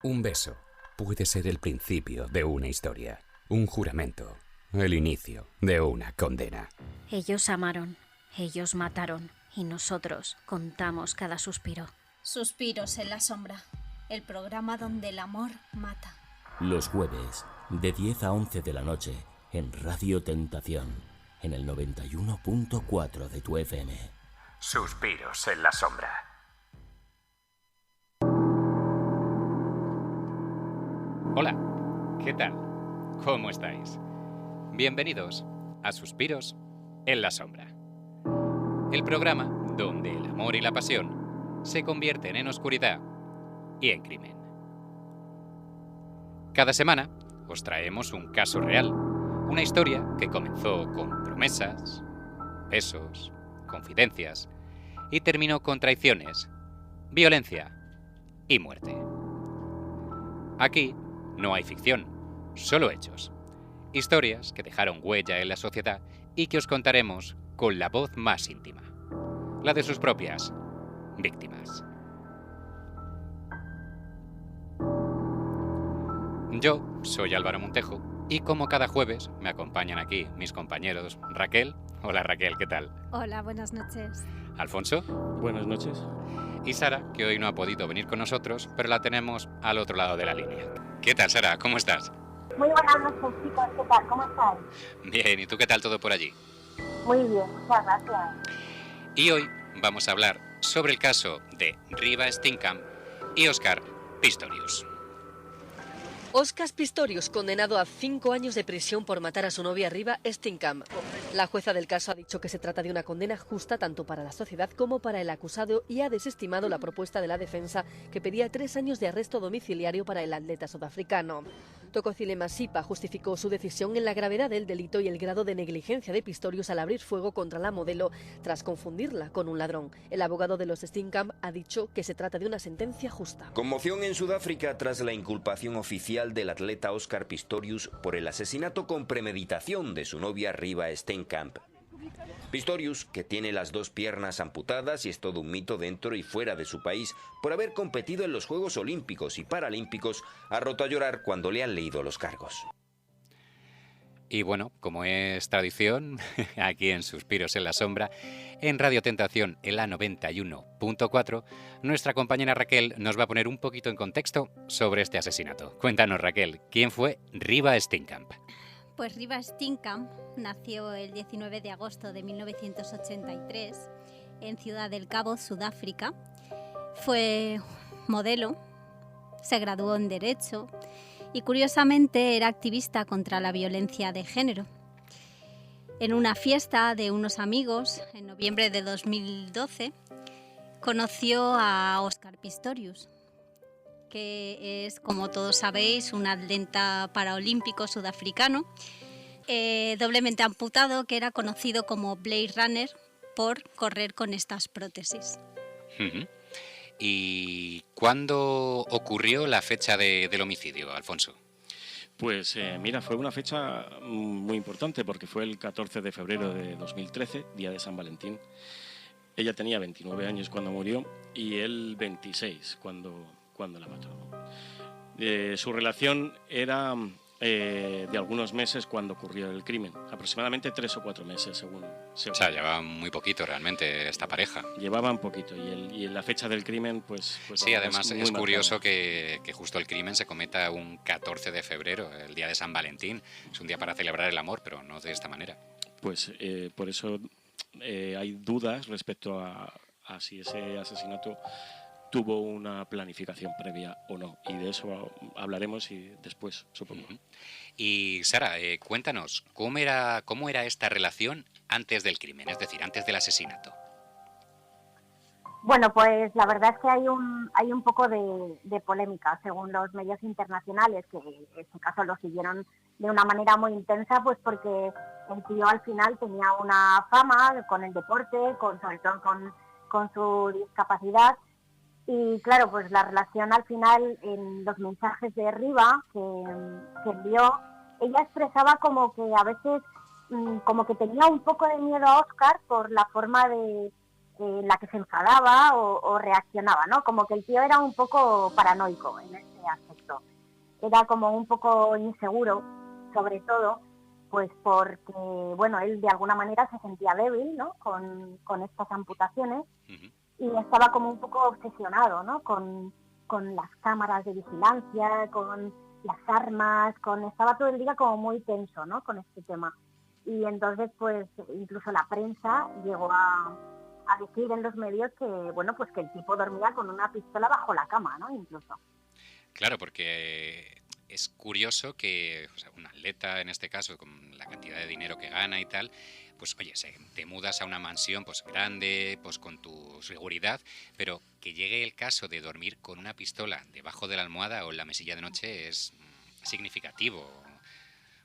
Un beso puede ser el principio de una historia, un juramento, el inicio de una condena. Ellos amaron, ellos mataron y nosotros contamos cada suspiro. Suspiros en la sombra, el programa donde el amor mata. Los jueves, de 10 a 11 de la noche, en Radio Tentación, en el 91.4 de tu FM. Suspiros en la sombra. Hola, ¿qué tal? ¿Cómo estáis? Bienvenidos a Suspiros en la sombra. El programa donde el amor y la pasión se convierten en oscuridad y en crimen. Cada semana os traemos un caso real, una historia que comenzó con promesas, besos, confidencias y terminó con traiciones, violencia y muerte. Aquí no hay ficción, solo hechos. Historias que dejaron huella en la sociedad y que os contaremos con la voz más íntima, la de sus propias víctimas. Yo soy Álvaro Montejo y como cada jueves me acompañan aquí mis compañeros Raquel. Hola Raquel, ¿qué tal? Hola, buenas noches. Alfonso. Buenas noches. Y Sara, que hoy no ha podido venir con nosotros, pero la tenemos al otro lado de la línea. ¿Qué tal, Sara? ¿Cómo estás? Muy buenas noches, chicos. ¿Qué tal? ¿Cómo estáis? Bien, ¿y tú qué tal todo por allí? Muy bien, muchas gracias. Y hoy vamos a hablar sobre el caso de Riva Steenkamp y Óscar Pistorius. Óscar Pistorius, condenado a 5 años de prisión por matar a su novia Riva Steenkamp. La jueza del caso ha dicho que se trata de una condena justa tanto para la sociedad como para el acusado y ha desestimado la propuesta de la defensa que pedía 3 años de arresto domiciliario para el atleta sudafricano. Tococile Masipa justificó su decisión en la gravedad del delito y el grado de negligencia de Pistorius al abrir fuego contra la modelo tras confundirla con un ladrón. El abogado de los Steenkamp ha dicho que se trata de una sentencia justa. Conmoción en Sudáfrica tras la inculpación oficial del atleta Óscar Pistorius por el asesinato con premeditación de su novia Riva Steenkamp. Pistorius, que tiene las 2 piernas amputadas y es todo un mito dentro y fuera de su país por haber competido en los Juegos Olímpicos y Paralímpicos, ha roto a llorar cuando le han leído los cargos. Y bueno, como es tradición, aquí en Suspiros en la Sombra, en Radio Tentación, en la 91.4, nuestra compañera Raquel nos va a poner un poquito en contexto sobre este asesinato. Cuéntanos, Raquel, ¿quién fue Riva Steenkamp? Pues Riva Steenkamp nació el 19 de agosto de 1983 en Ciudad del Cabo, Sudáfrica. Fue modelo, se graduó en Derecho y curiosamente era activista contra la violencia de género. En una fiesta de unos amigos, en noviembre de 2012, conoció a Óscar Pistorius, que es, como todos sabéis, un atleta paraolímpico sudafricano, doblemente amputado, que era conocido como Blade Runner por correr con estas prótesis. ¿Y cuándo ocurrió la fecha del homicidio, Alfonso? Pues mira, fue una fecha muy importante porque fue el 14 de febrero de 2013, día de San Valentín. Ella tenía 29 años cuando murió y él 26 cuando la mató. Su relación era de algunos meses cuando ocurrió el crimen, aproximadamente 3 o 4 meses según se... O sea, llevaban muy poquito realmente esta pareja. Llevaban poquito y en la fecha del crimen pues sí, además es curioso que justo el crimen se cometa un 14 de febrero, el día de San Valentín. Es un día para celebrar el amor, pero no de esta manera. Pues por eso hay dudas respecto a si ese asesinato tuvo una planificación previa o no, y de eso hablaremos y después, supongo. Y Sara, cuéntanos, ¿cómo era esta relación antes del crimen, es decir, antes del asesinato? Bueno, pues la verdad es que hay un poco de polémica, según los medios internacionales, que en este caso lo siguieron de una manera muy intensa, pues porque el tío al final tenía una fama con el deporte, sobre todo con su discapacidad. Y claro, pues la relación al final, en los mensajes de Riva que envió, ella expresaba como que a veces como que tenía un poco de miedo a Óscar por la forma en la que se enfadaba o reaccionaba, ¿no? Como que el tío era un poco paranoico en este aspecto. era como un poco inseguro, sobre todo, pues porque, bueno, él de alguna manera se sentía débil, ¿no? Con estas amputaciones y estaba como un poco obsesionado, ¿no? Con las cámaras de vigilancia, con las armas, estaba todo el día como muy tenso, ¿no? Con este tema. Y entonces, pues, incluso la prensa llegó a decir en los medios que, bueno, pues que el tipo dormía con una pistola bajo la cama, ¿no? Incluso. Claro, porque es curioso que, o sea, un atleta, en este caso, con la cantidad de dinero que gana y tal, pues oye, te mudas a una mansión pues grande, pues con tu seguridad, pero que llegue el caso de dormir con una pistola debajo de la almohada o en la mesilla de noche es significativo,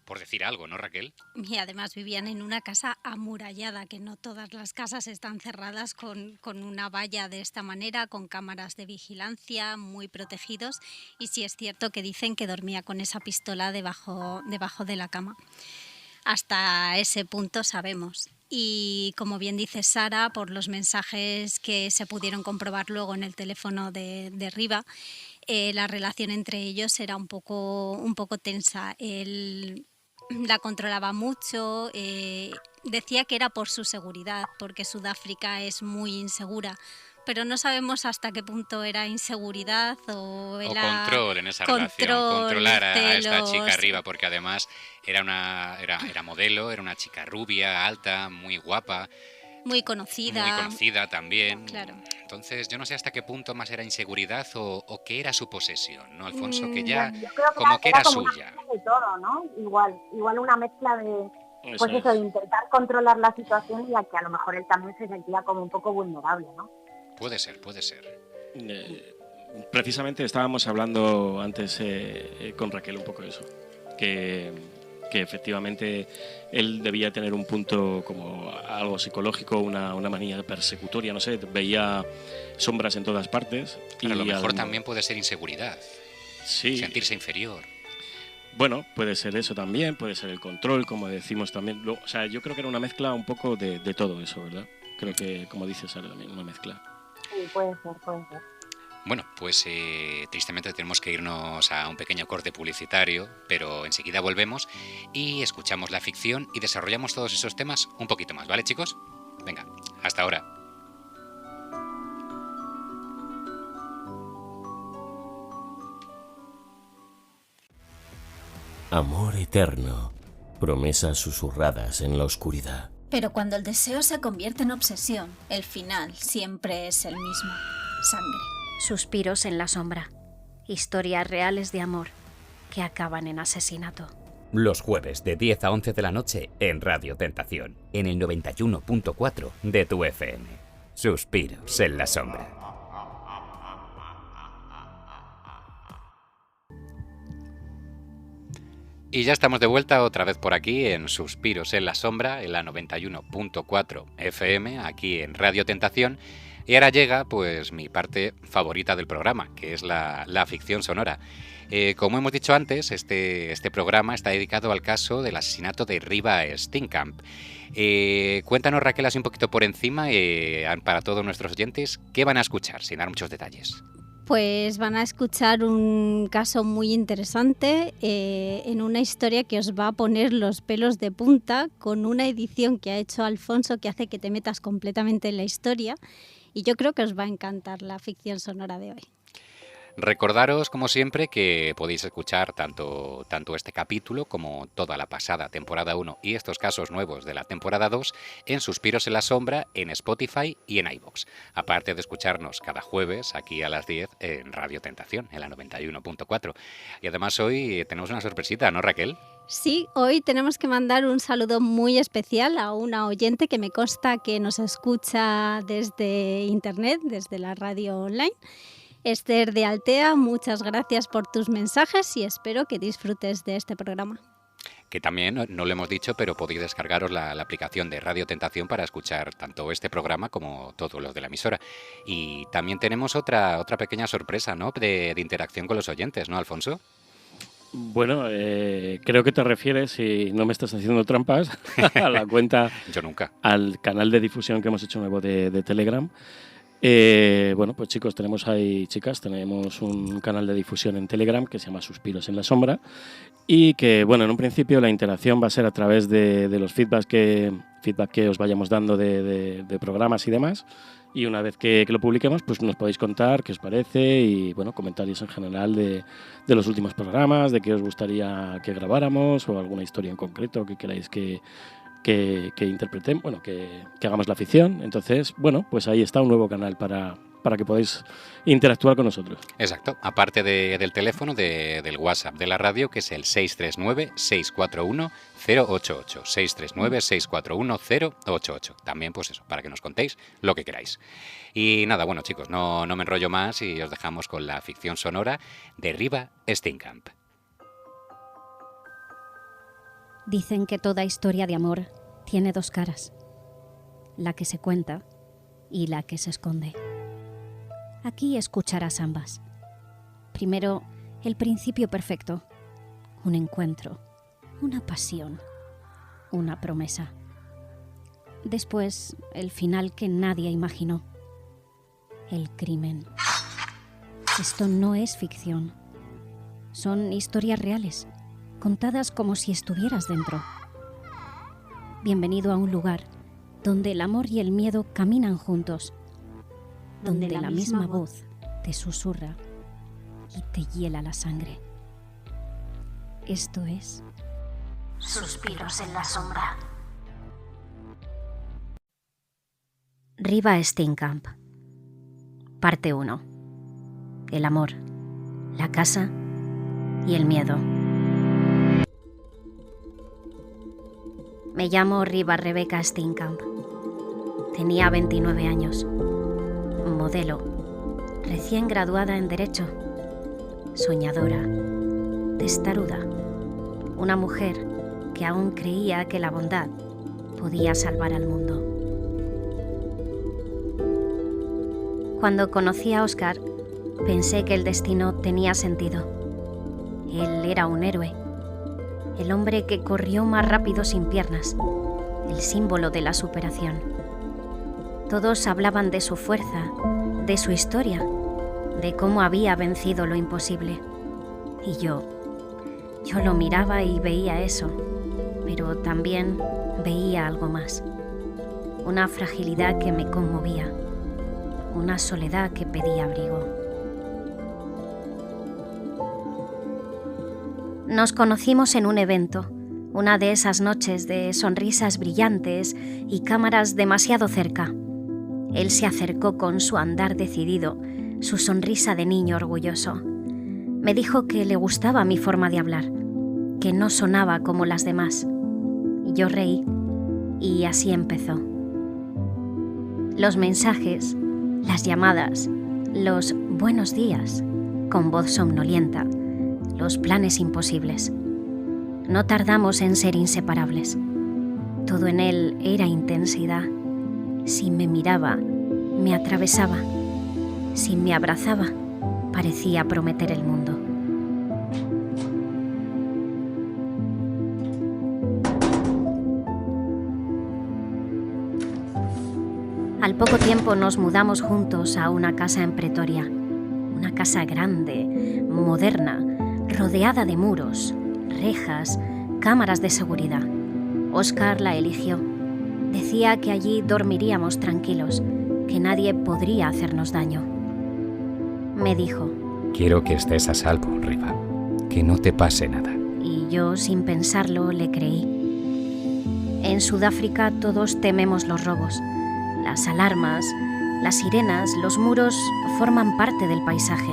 por decir algo, ¿no, Raquel? Y además vivían en una casa amurallada, que no todas las casas están cerradas con una valla de esta manera, con cámaras de vigilancia, muy protegidos. Y sí es cierto que dicen que dormía con esa pistola debajo de la cama. Hasta ese punto sabemos. Y como bien dice Sara, por los mensajes que se pudieron comprobar luego en el teléfono de Riva, la relación entre ellos era un poco tensa. Él la controlaba mucho, decía que era por su seguridad, porque Sudáfrica es muy insegura, pero no sabemos hasta qué punto era inseguridad o control en esa relación, controlar a esta chica arriba, porque además era modelo, era una chica rubia, alta, muy guapa. Muy conocida también. Claro. Entonces, yo no sé hasta qué punto más era inseguridad o qué era su posesión, ¿no, Alfonso? Que ya yo creo que como que era como suya. Una mezcla de todo, ¿no? Igual una mezcla de, pues eso, de intentar controlar la situación y a que a lo mejor él también se sentía como un poco vulnerable, ¿no? Puede ser. Precisamente estábamos hablando antes con Raquel un poco de eso, que efectivamente él debía tener un punto como algo psicológico, una manía persecutoria, no sé, veía sombras en todas partes. Pero a lo mejor también puede ser inseguridad, sí. Sentirse inferior. Bueno, puede ser eso también, puede ser el control, como decimos también. O sea, yo creo que era una mezcla un poco de todo eso, ¿verdad? Creo que, como dices Sara, también una mezcla. Sí, puede ser. Bueno, pues tristemente tenemos que irnos a un pequeño corte publicitario, pero enseguida volvemos y escuchamos la ficción y desarrollamos todos esos temas un poquito más, ¿vale, chicos? Venga, hasta ahora. Amor eterno, promesas susurradas en la oscuridad. Pero cuando el deseo se convierte en obsesión, el final siempre es el mismo: sangre. Suspiros en la sombra. Historias reales de amor que acaban en asesinato. Los jueves de 10 a 11 de la noche en Radio Tentación, en el 91.4 de tu FM. Suspiros en la sombra. Y ya estamos de vuelta otra vez por aquí en Suspiros en la sombra, en la 91.4 FM, aquí en Radio Tentación. Y ahora llega pues mi parte favorita del programa, que es la ficción sonora. Como hemos dicho antes, este programa está dedicado al caso del asesinato de Riva Steenkamp. Cuéntanos, Raquel, así un poquito por encima, para todos nuestros oyentes, ¿qué van a escuchar, sin dar muchos detalles? Pues van a escuchar un caso muy interesante en una historia que os va a poner los pelos de punta, con una edición que ha hecho Alfonso que hace que te metas completamente en la historia. Y yo creo que os va a encantar la ficción sonora de hoy. Recordaros, como siempre, que podéis escuchar tanto este capítulo como toda la pasada temporada 1 y estos casos nuevos de la temporada 2 en Suspiros en la Sombra, en Spotify y en iVoox. Aparte de escucharnos cada jueves aquí a las 10 en Radio Tentación, en la 91.4. Y además hoy tenemos una sorpresita, ¿no, Raquel? Sí, hoy tenemos que mandar un saludo muy especial a una oyente que me consta que nos escucha desde internet, desde la radio online. Esther de Altea, muchas gracias por tus mensajes y espero que disfrutes de este programa. Que también, no lo hemos dicho, pero podéis descargaros la aplicación de Radio Tentación para escuchar tanto este programa como todos los de la emisora. Y también tenemos otra pequeña sorpresa, ¿no?, de interacción con los oyentes, ¿no, Alfonso? Bueno, creo que te refieres, si no me estás haciendo trampas, a la cuenta... Yo nunca. Al canal de difusión que hemos hecho nuevo de Telegram. Bueno, pues chicos, tenemos un canal de difusión en Telegram que se llama Suspiros en la Sombra y que, bueno, en un principio la interacción va a ser a través de los feedback que os vayamos dando de programas y demás. Y una vez que lo publiquemos, pues nos podéis contar qué os parece y, bueno, comentarios en general de los últimos programas, de qué os gustaría que grabáramos o alguna historia en concreto que queráis que interpretemos, bueno, que hagamos la ficción. Entonces, bueno, pues ahí está un nuevo canal para que podáis interactuar con nosotros. Exacto, aparte del teléfono del WhatsApp de la radio, que es el 639-641-088, 639-641-088. También, pues eso, para que nos contéis lo que queráis. Y nada, bueno, chicos, no me enrollo más y os dejamos con la ficción sonora de Riva Steenkamp. Dicen que toda historia de amor tiene dos caras, la que se cuenta y la que se esconde. Aquí escucharás ambas. Primero, el principio perfecto, un encuentro, una pasión, una promesa. Después, el final que nadie imaginó, el crimen. Esto no es ficción, son historias reales, contadas como si estuvieras dentro. Bienvenido a un lugar donde el amor y el miedo caminan juntos, donde la misma voz te susurra y te hiela la sangre. Esto es Suspiros en la Sombra. Riva Steenkamp. Parte 1. El amor, la casa y el miedo. Me llamo Riva Rebecca Steenkamp. Tenía 29 años. Modelo, recién graduada en Derecho, soñadora, testaruda, una mujer que aún creía que la bondad podía salvar al mundo. Cuando conocí a Óscar, pensé que el destino tenía sentido. Él era un héroe, el hombre que corrió más rápido sin piernas, el símbolo de la superación. Todos hablaban de su fuerza, de su historia, de cómo había vencido lo imposible. Y yo lo miraba y veía eso, pero también veía algo más. Una fragilidad que me conmovía, una soledad que pedía abrigo. Nos conocimos en un evento, una de esas noches de sonrisas brillantes y cámaras demasiado cerca. Él se acercó con su andar decidido, su sonrisa de niño orgulloso. Me dijo que le gustaba mi forma de hablar, que no sonaba como las demás. Yo reí y así empezó. Los mensajes, las llamadas, los buenos días, con voz somnolienta, los planes imposibles. No tardamos en ser inseparables. Todo en él era intensidad. Si me miraba, me atravesaba. Si me abrazaba, parecía prometer el mundo. Al poco tiempo nos mudamos juntos a una casa en Pretoria. Una casa grande, moderna, rodeada de muros, rejas, cámaras de seguridad. Óscar la eligió. Decía que allí dormiríamos tranquilos, que nadie podría hacernos daño. Me dijo: quiero que estés a salvo, Riva, que no te pase nada. Y yo, sin pensarlo, le creí. En Sudáfrica todos tememos los robos. Las alarmas, las sirenas, los muros forman parte del paisaje.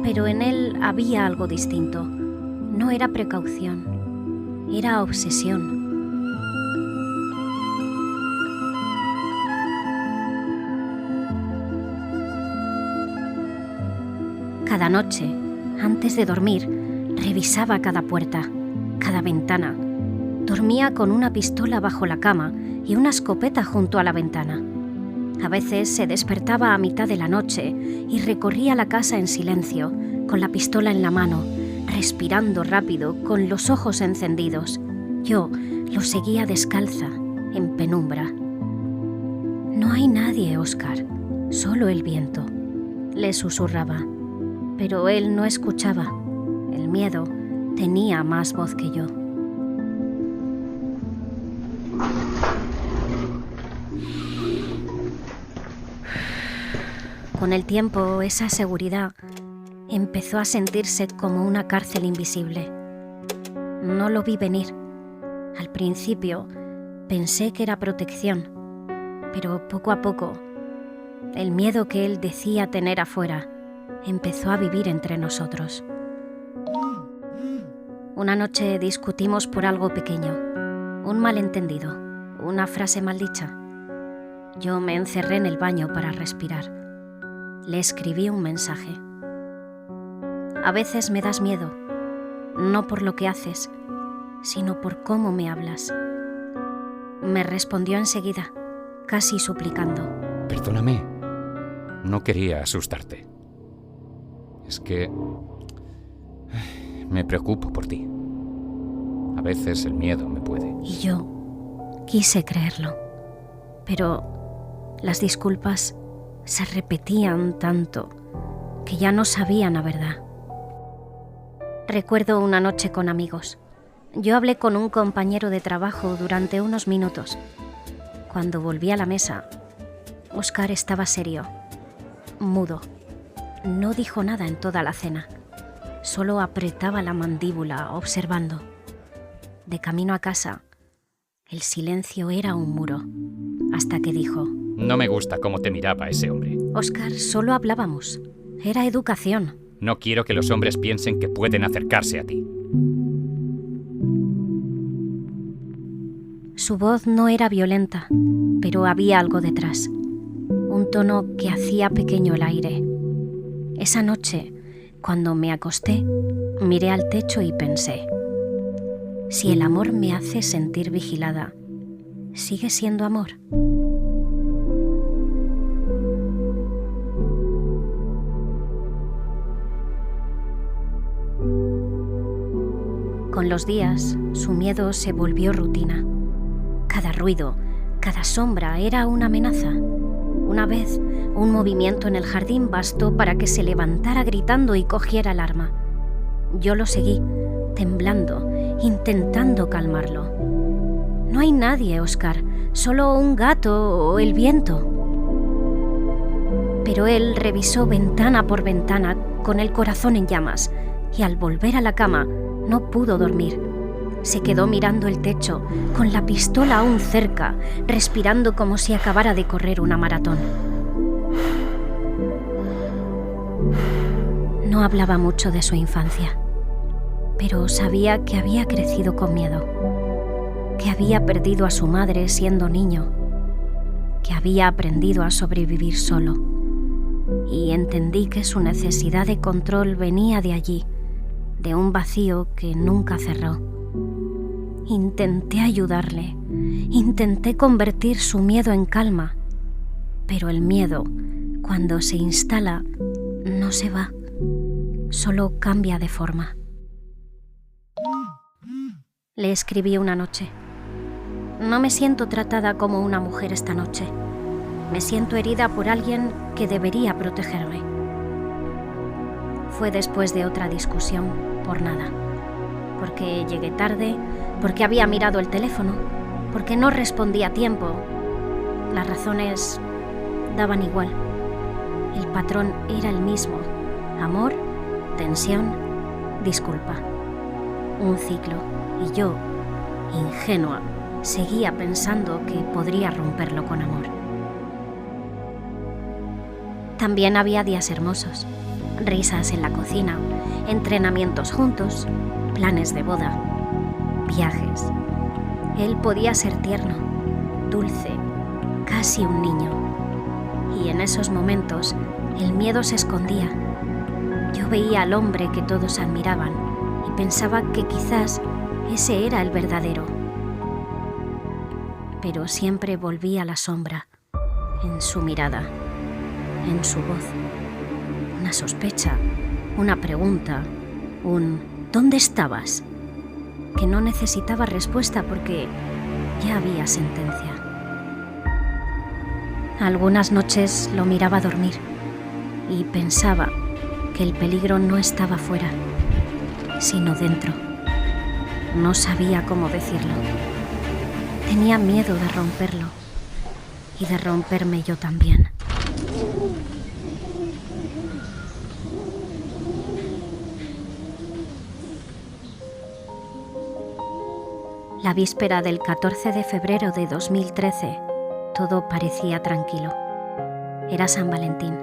Pero en él había algo distinto. No era precaución, era obsesión. Cada noche, antes de dormir, revisaba cada puerta, cada ventana. Dormía con una pistola bajo la cama y una escopeta junto a la ventana. A veces se despertaba a mitad de la noche y recorría la casa en silencio, con la pistola en la mano, respirando rápido, con los ojos encendidos. Yo lo seguía descalza, en penumbra. No hay nadie, Óscar. solo el viento, le susurraba, pero él no escuchaba. El miedo tenía más voz que yo. Con el tiempo, esa seguridad empezó a sentirse como una cárcel invisible. No lo vi venir. Al principio pensé que era protección, pero poco a poco el miedo que él decía tener afuera empezó a vivir entre nosotros. Una noche discutimos por algo pequeño, un malentendido, una frase mal dicha. Yo me encerré en el baño para respirar. Le escribí un mensaje. A veces me das miedo, no por lo que haces, sino por cómo me hablas. Me respondió enseguida, casi suplicando. Perdóname, no quería asustarte. Es que me preocupo por ti. A veces el miedo me puede. Y yo quise creerlo, pero las disculpas se repetían tanto que ya no sabían la verdad. Recuerdo una noche con amigos. Yo hablé con un compañero de trabajo durante unos minutos. Cuando volví a la mesa, Óscar estaba serio, mudo. No dijo nada en toda la cena. Solo apretaba la mandíbula observando. De camino a casa, el silencio era un muro, hasta que dijo: No me gusta cómo te miraba ese hombre. Óscar, solo hablábamos. Era educación. No quiero que los hombres piensen que pueden acercarse a ti. Su voz no era violenta, pero había algo detrás. Un tono que hacía pequeño el aire. Esa noche, cuando me acosté, miré al techo y pensé: si el amor me hace sentir vigilada, ¿sigue siendo amor? Con los días, su miedo se volvió rutina. Cada ruido, cada sombra era una amenaza. Una vez, un movimiento en el jardín bastó para que se levantara gritando y cogiera el arma. Yo lo seguí, temblando, intentando calmarlo. No hay nadie, Óscar, solo un gato o el viento. Pero él revisó ventana por ventana con el corazón en llamas y al volver a la cama no pudo dormir. Se quedó mirando el techo, con la pistola aún cerca, respirando como si acabara de correr una maratón. No hablaba mucho de su infancia, pero sabía que había crecido con miedo, que había perdido a su madre siendo niño, que había aprendido a sobrevivir solo. Y entendí que su necesidad de control venía de allí, de un vacío que nunca cerró. Intenté ayudarle, intenté convertir su miedo en calma, pero el miedo, cuando se instala, no se va, solo cambia de forma. Le escribí una noche: no me siento tratada como una mujer esta noche. Me siento herida por alguien que debería protegerme. Fue después de otra discusión, por nada. Porque llegué tarde, porque había mirado el teléfono, porque no respondí a tiempo. Las razones daban igual. El patrón era el mismo: amor, tensión, disculpa. Un ciclo, y yo, ingenua, seguía pensando que podría romperlo con amor. También había días hermosos, risas en la cocina, entrenamientos juntos, planes de boda, viajes. Él podía ser tierno, dulce, casi un niño. Y en esos momentos el miedo se escondía. Yo veía al hombre que todos admiraban y pensaba que quizás ese era el verdadero. Pero siempre volvía a la sombra, en su mirada, en su voz. Una sospecha, una pregunta, un ¿dónde estabas?, que no necesitaba respuesta porque ya había sentencia. Algunas noches lo miraba dormir y pensaba que el peligro no estaba fuera, sino dentro. No sabía cómo decirlo. Tenía miedo de romperlo y de romperme yo también. La víspera del 14 de febrero de 2013, todo parecía tranquilo. Era San Valentín.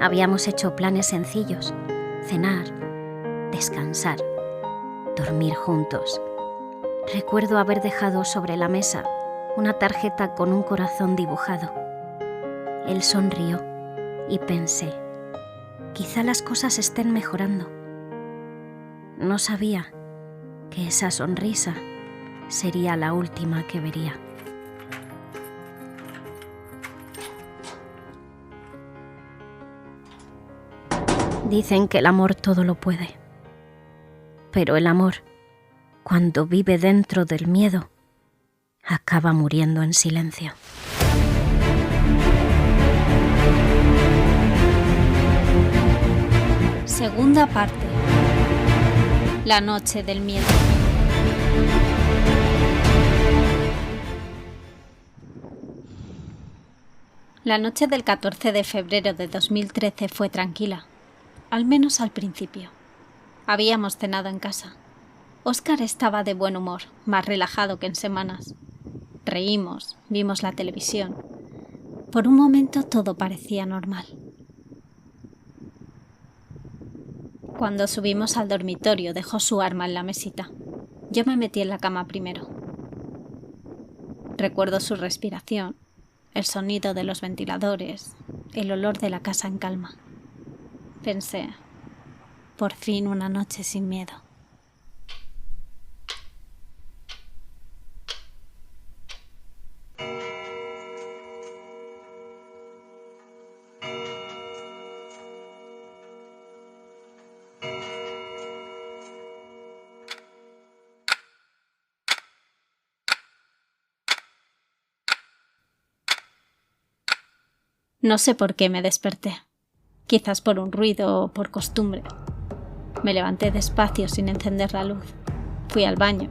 Habíamos hecho planes sencillos: cenar, descansar, dormir juntos. Recuerdo haber dejado sobre la mesa una tarjeta con un corazón dibujado. Él sonrió y pensé, quizá las cosas estén mejorando. No sabía que esa sonrisa sería la última que vería. Dicen que el amor todo lo puede, pero el amor, cuando vive dentro del miedo, acaba muriendo en silencio. Segunda parte. La noche del miedo. La noche del 14 de febrero de 2013 fue tranquila, al menos al principio. Habíamos cenado en casa. Óscar estaba de buen humor, más relajado que en semanas. Reímos, vimos la televisión. Por un momento todo parecía normal. Cuando subimos al dormitorio dejó su arma en la mesita. Yo me metí en la cama primero. Recuerdo su respiración, el sonido de los ventiladores, el olor de la casa en calma. Pensé, por fin una noche sin miedo. No sé por qué me desperté. Quizás por un ruido o por costumbre. Me levanté despacio sin encender la luz. Fui al baño.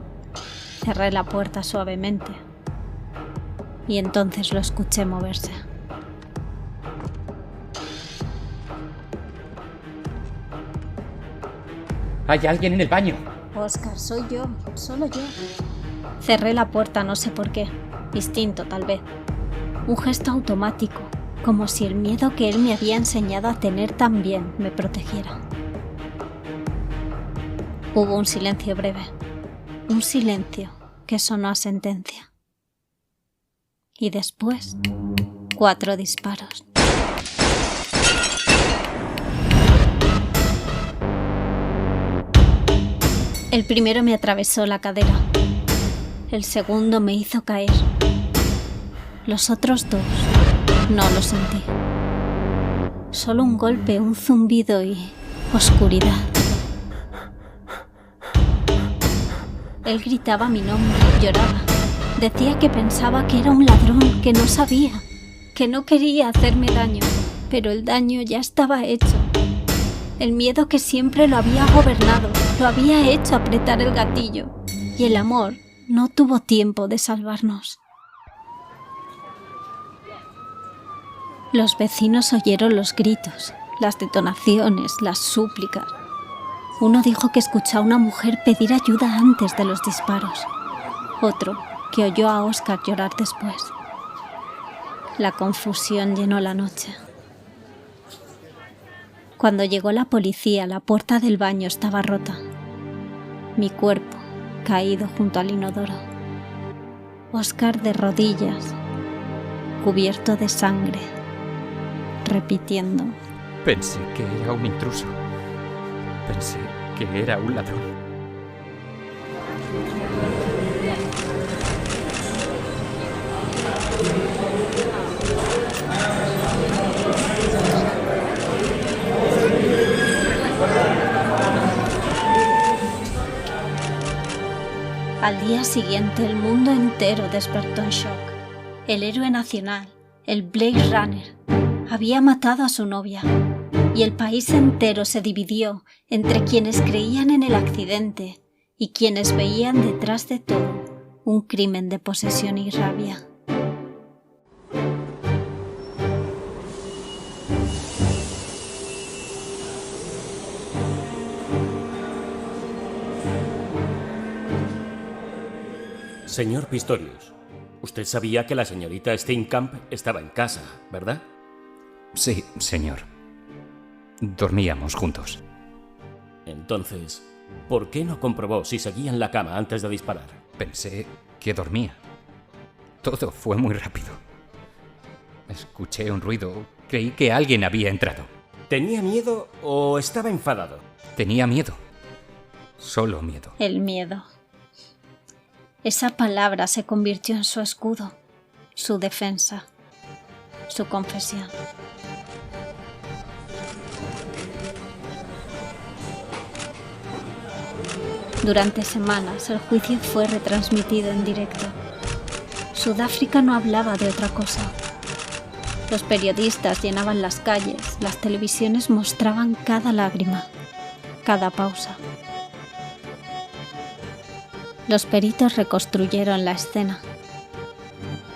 Cerré la puerta suavemente. Y entonces lo escuché moverse. Hay alguien en el baño. Óscar, soy yo, solo yo. Cerré la puerta, no sé por qué. Instinto, tal vez. Un gesto automático. Como si el miedo que él me había enseñado a tener también me protegiera. Hubo un silencio breve, un silencio que sonó a sentencia. Y después, 4 disparos. El primero me atravesó la cadera, el segundo me hizo caer. Los otros 2 no lo sentí. Solo un golpe, un zumbido y oscuridad. Él gritaba mi nombre, lloraba. Decía que pensaba que era un ladrón, que no sabía, que no quería hacerme daño, pero el daño ya estaba hecho. El miedo que siempre lo había gobernado, lo había hecho apretar el gatillo, y el amor no tuvo tiempo de salvarnos. Los vecinos oyeron los gritos, las detonaciones, las súplicas. Uno dijo que escuchó a una mujer pedir ayuda antes de los disparos. Otro, que oyó a Óscar llorar después. La confusión llenó la noche. Cuando llegó la policía, la puerta del baño estaba rota. Mi cuerpo caído junto al inodoro. Óscar de rodillas, cubierto de sangre, repitiendo. Pensé que era un intruso. Pensé que era un ladrón. Al día siguiente el mundo entero despertó en shock. El héroe nacional, El Blade Runner había matado a su novia y el país entero se dividió entre quienes creían en el accidente y quienes veían detrás de todo un crimen de posesión y rabia. Señor Pistorius, usted sabía que la señorita Steenkamp estaba en casa, ¿verdad? Sí, señor. Dormíamos juntos. Entonces, ¿por qué no comprobó si seguía en la cama antes de disparar? Pensé que dormía. Todo fue muy rápido. Escuché un ruido. Creí que alguien había entrado. ¿Tenía miedo o estaba enfadado? Tenía miedo. Solo miedo. El miedo. Esa palabra se convirtió en su escudo, su defensa, su confesión. Durante semanas el juicio fue retransmitido en directo. Sudáfrica no hablaba de otra cosa. Los periodistas llenaban las calles, las televisiones mostraban cada lágrima, cada pausa. Los peritos reconstruyeron la escena.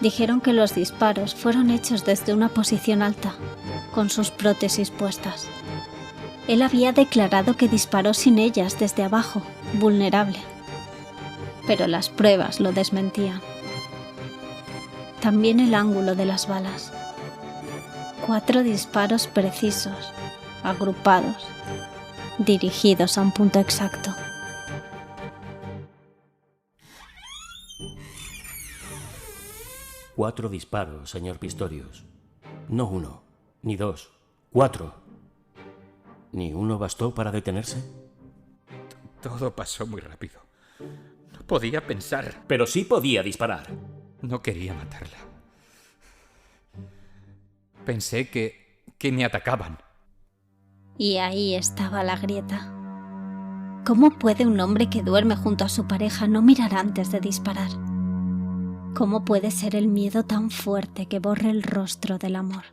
Dijeron que los disparos fueron hechos desde una posición alta, con sus prótesis puestas. Él había declarado que disparó sin ellas desde abajo, vulnerable. Pero las pruebas lo desmentían. También el ángulo de las balas. 4 disparos precisos, agrupados, dirigidos a un punto exacto. Cuatro disparos, señor Pistorius. No 1, ni 2, 4. ¿Ni uno bastó para detenerse? Todo pasó muy rápido. No podía pensar. Pero sí podía disparar. No quería matarla. Pensé que me atacaban. Y ahí estaba la grieta. ¿Cómo puede un hombre que duerme junto a su pareja no mirar antes de disparar? ¿Cómo puede ser el miedo tan fuerte que borre el rostro del amor?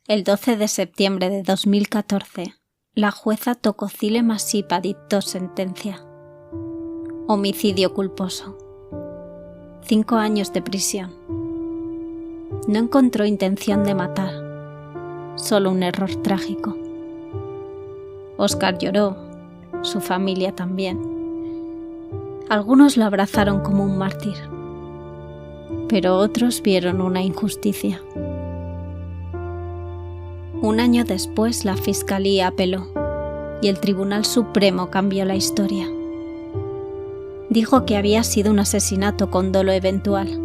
El 12 de septiembre de 2014, la jueza Tocozile Masipa dictó sentencia. Homicidio culposo. 5 años de prisión. No encontró intención de matar, solo un error trágico. Oscar lloró, su familia también. Algunos lo abrazaron como un mártir, pero otros vieron una injusticia. Un año después la Fiscalía apeló y el Tribunal Supremo cambió la historia. Dijo que había sido un asesinato con dolo eventual,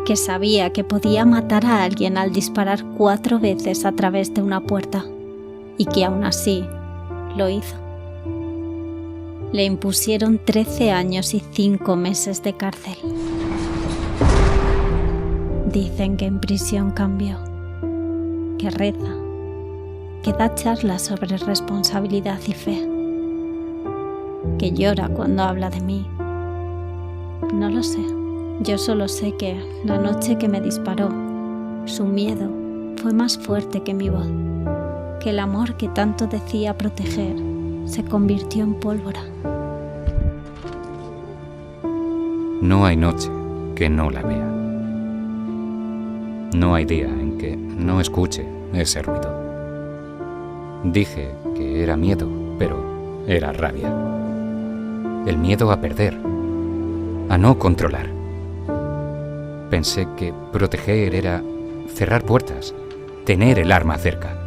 que sabía que podía matar a alguien al disparar 4 veces a través de una puerta y que aún así lo hizo. Le impusieron 13 años y 5 meses de cárcel. Dicen que en prisión cambió, que reza, que da charlas sobre responsabilidad y fe, que llora cuando habla de mí. No lo sé, yo solo sé que la noche que me disparó, su miedo fue más fuerte que mi voz, que el amor que tanto decía proteger se convirtió en pólvora. No hay noche que no la vea. No hay día en que no escuche ese ruido. Dije que era miedo, pero era rabia. El miedo a perder, a no controlar. Pensé que proteger era cerrar puertas, tener el arma cerca.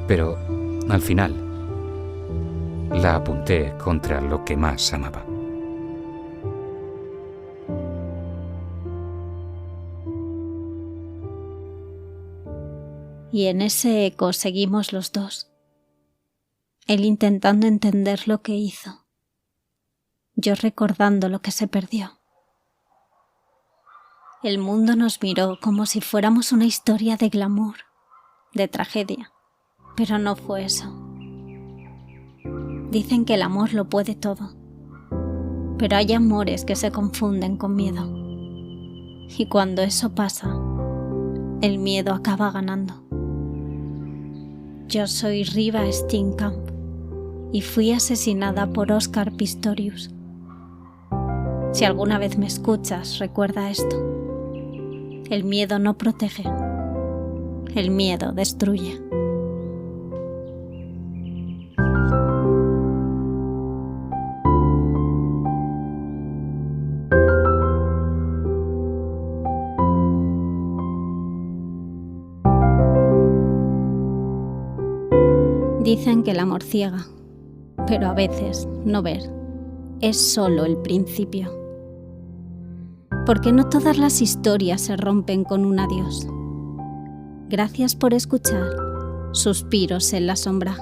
Pero, al final, la apunté contra lo que más amaba. Y en ese eco seguimos los dos. Él intentando entender lo que hizo. Yo recordando lo que se perdió. El mundo nos miró como si fuéramos una historia de glamour, de tragedia. Pero no fue eso. Dicen que el amor lo puede todo, pero hay amores que se confunden con miedo. Y cuando eso pasa, el miedo acaba ganando. Yo soy Riva Steenkamp y fui asesinada por Oscar Pistorius. Si alguna vez me escuchas, recuerda esto. El miedo no protege, el miedo destruye. Dicen que el amor ciega, pero a veces no ver es solo el principio. Porque no todas las historias se rompen con un adiós. Gracias por escuchar Suspiros en la sombra.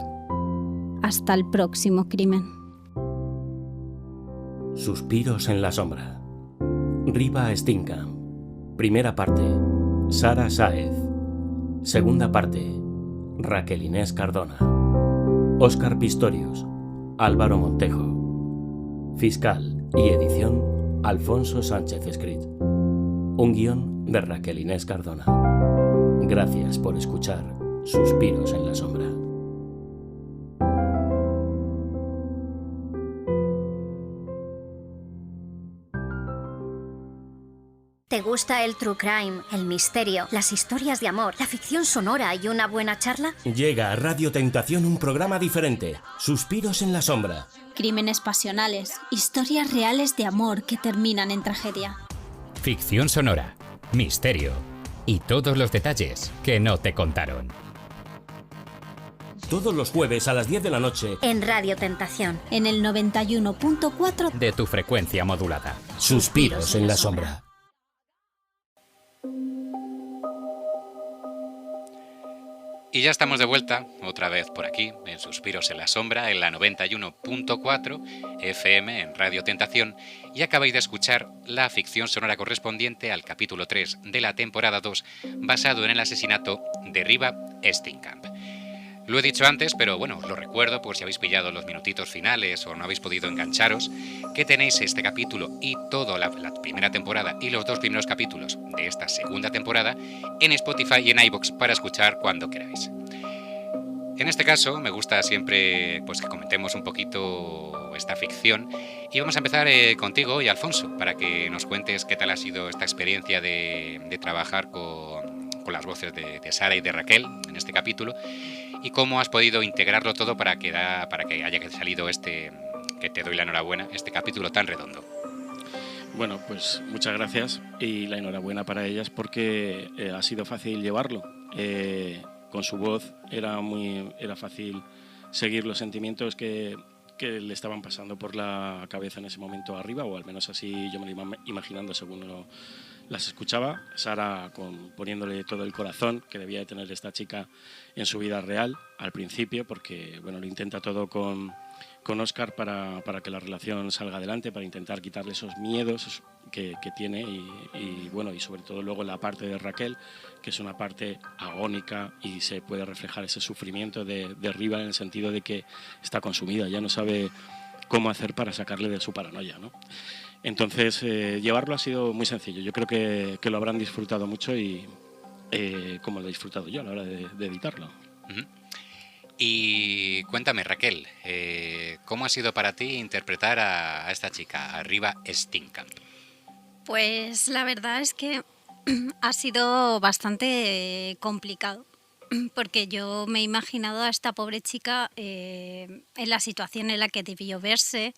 Hasta el próximo crimen. Suspiros en la sombra. Riva Steenkamp. Primera parte, Sara Sáez. Segunda parte, Raquel Inés Cardona. Óscar Pistorius, Álvaro Montejo. Fiscal y edición, Alfonso Sánchez Escrit. Un guión de Raquel Inés Cardona. Gracias por escuchar Suspiros en la sombra. ¿Te gusta el true crime, el misterio, las historias de amor, la ficción sonora y una buena charla? Llega a Radio Tentación un programa diferente, Suspiros en la sombra. Crímenes pasionales, historias reales de amor que terminan en tragedia. Ficción sonora, misterio y todos los detalles que no te contaron. Todos los jueves a las 10 de la noche En Radio Tentación. En el 91.4 de tu frecuencia modulada. Suspiros en la sombra. Y ya estamos de vuelta, otra vez por aquí, en Suspiros en la Sombra, en la 91.4 FM en Radio Tentación, y acabáis de escuchar la ficción sonora correspondiente al capítulo 3 de la temporada 2, basado en el asesinato de Riva Steenkamp. Lo he dicho antes, pero bueno, os lo recuerdo por si habéis pillado los minutitos finales o no habéis podido engancharos, que tenéis este capítulo y toda la primera temporada y los 2 primeros capítulos de esta segunda temporada en Spotify y en iVoox para escuchar cuando queráis. En este caso, me gusta siempre pues que comentemos un poquito esta ficción y vamos a empezar contigo y Alfonso, para que nos cuentes qué tal ha sido esta experiencia de trabajar con las voces de Sara y de Raquel en este capítulo, y cómo has podido integrarlo todo para que haya salido que te doy la enhorabuena, este capítulo tan redondo. Bueno, pues muchas gracias y la enhorabuena para ellas porque ha sido fácil llevarlo. Con su voz era fácil seguir los sentimientos que le estaban pasando por la cabeza en ese momento arriba, o al menos así yo me lo iba imaginando según las escuchaba. Sara poniéndole todo el corazón que debía de tener esta chica en su vida real al principio, porque bueno, lo intenta todo con Óscar para que la relación salga adelante, para intentar quitarle esos miedos que tiene y bueno, y sobre todo luego la parte de Raquel, que es una parte agónica y se puede reflejar ese sufrimiento de Riva en el sentido de que está consumida, ya no sabe cómo hacer para sacarle de su paranoia, ¿no? Entonces, llevarlo ha sido muy sencillo. Yo creo que lo habrán disfrutado mucho y como lo he disfrutado yo a la hora de editarlo. Uh-huh. Y cuéntame, Raquel, ¿cómo ha sido para ti interpretar a esta chica, a Riva Steenkamp? Pues la verdad es que ha sido bastante complicado, porque yo me he imaginado a esta pobre chica en la situación en la que debió verse,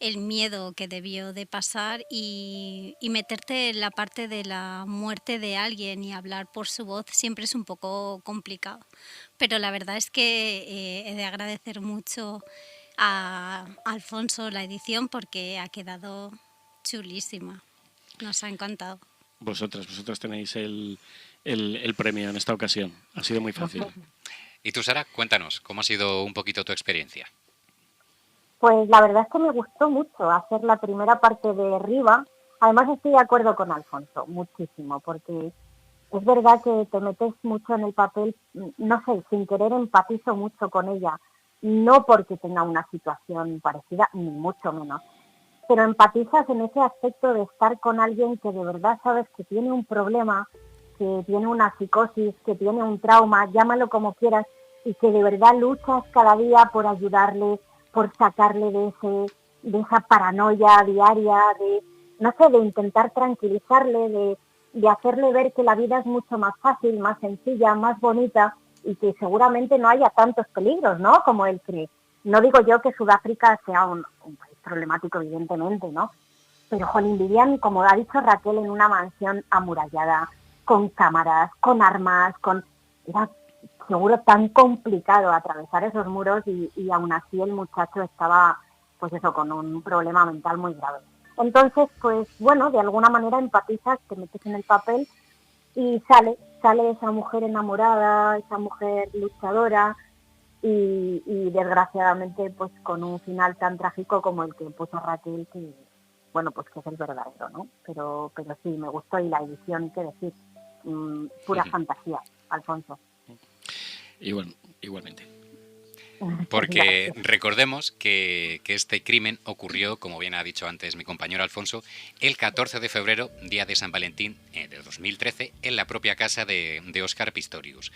el miedo que debió de pasar y meterte en la parte de la muerte de alguien y hablar por su voz siempre es un poco complicado. Pero la verdad es que he de agradecer mucho a Alfonso la edición porque ha quedado chulísima. Nos ha encantado. Vosotras tenéis el premio en esta ocasión. Ha sido muy fácil. Y tú, Sara, cuéntanos, ¿cómo ha sido un poquito tu experiencia? Pues la verdad es que me gustó mucho hacer la primera parte de Riva. Además estoy de acuerdo con Alfonso, muchísimo, porque es verdad que te metes mucho en el papel, no sé, sin querer empatizo mucho con ella, no porque tenga una situación parecida, ni mucho menos, pero empatizas en ese aspecto de estar con alguien que de verdad sabes que tiene un problema, que tiene una psicosis, que tiene un trauma, llámalo como quieras, y que de verdad luchas cada día por ayudarle, por sacarle de esa paranoia diaria, de intentar tranquilizarle, de hacerle ver que la vida es mucho más fácil, más sencilla, más bonita, y que seguramente no haya tantos peligros, ¿no?, como él cree. No digo yo que Sudáfrica sea un país problemático, evidentemente, ¿no? Pero, jolín, vivían, como ha dicho Raquel, en una mansión amurallada, con cámaras, con armas, era seguro tan complicado atravesar esos muros y aún así el muchacho estaba, pues eso, con un problema mental muy grave. Entonces, pues bueno, de alguna manera empatizas, te metes en el papel y sale esa mujer enamorada, esa mujer luchadora y desgraciadamente pues con un final tan trágico como el que puso Raquel, que bueno, pues que es el verdadero, ¿no? Pero sí, me gustó, y la edición, qué decir, pura fantasía, Alfonso. Igualmente. Porque recordemos que este crimen ocurrió, como bien ha dicho antes mi compañero Alfonso, el 14 de febrero, día de San Valentín de 2013, en la propia casa de Óscar Pistorius.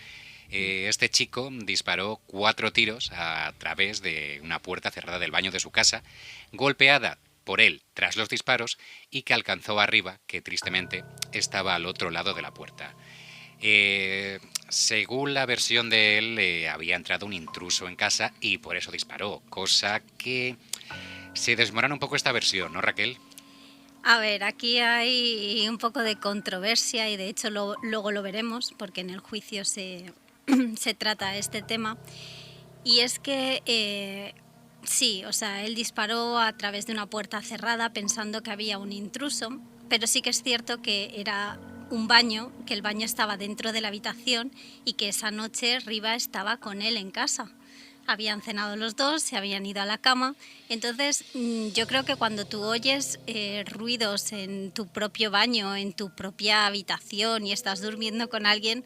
Este chico disparó 4 tiros a través de una puerta cerrada del baño de su casa, golpeada por él tras los disparos, y que alcanzó arriba, que tristemente estaba al otro lado de la puerta. Según la versión de él, había entrado un intruso en casa y por eso disparó, cosa que se desmorona un poco esta versión, ¿no, Raquel? A ver, aquí hay un poco de controversia y de hecho luego lo veremos porque en el juicio se trata este tema. Y es que sí, o sea, él disparó a través de una puerta cerrada pensando que había un intruso, pero sí que es cierto que era un baño, que el baño estaba dentro de la habitación y que esa noche Riva estaba con él en casa. Habían cenado los dos, se habían ido a la cama. Entonces, yo creo que cuando tú oyes ruidos en tu propio baño, en tu propia habitación y estás durmiendo con alguien,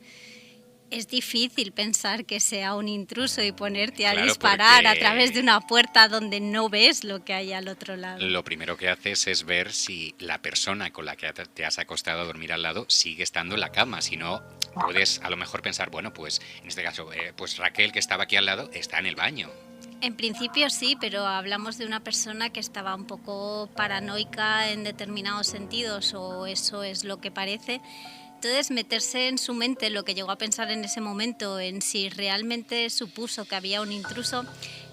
es difícil pensar que sea un intruso y ponerte a disparar a través de una puerta donde no ves lo que hay al otro lado. Lo primero que haces es ver si la persona con la que te has acostado a dormir al lado sigue estando en la cama. Si no, puedes a lo mejor pensar, bueno, pues en este caso, pues Raquel, que estaba aquí al lado, está en el baño. En principio sí, pero hablamos de una persona que estaba un poco paranoica en determinados sentidos, o eso es lo que parece. Entonces, meterse en su mente lo que llegó a pensar en ese momento, en si realmente supuso que había un intruso,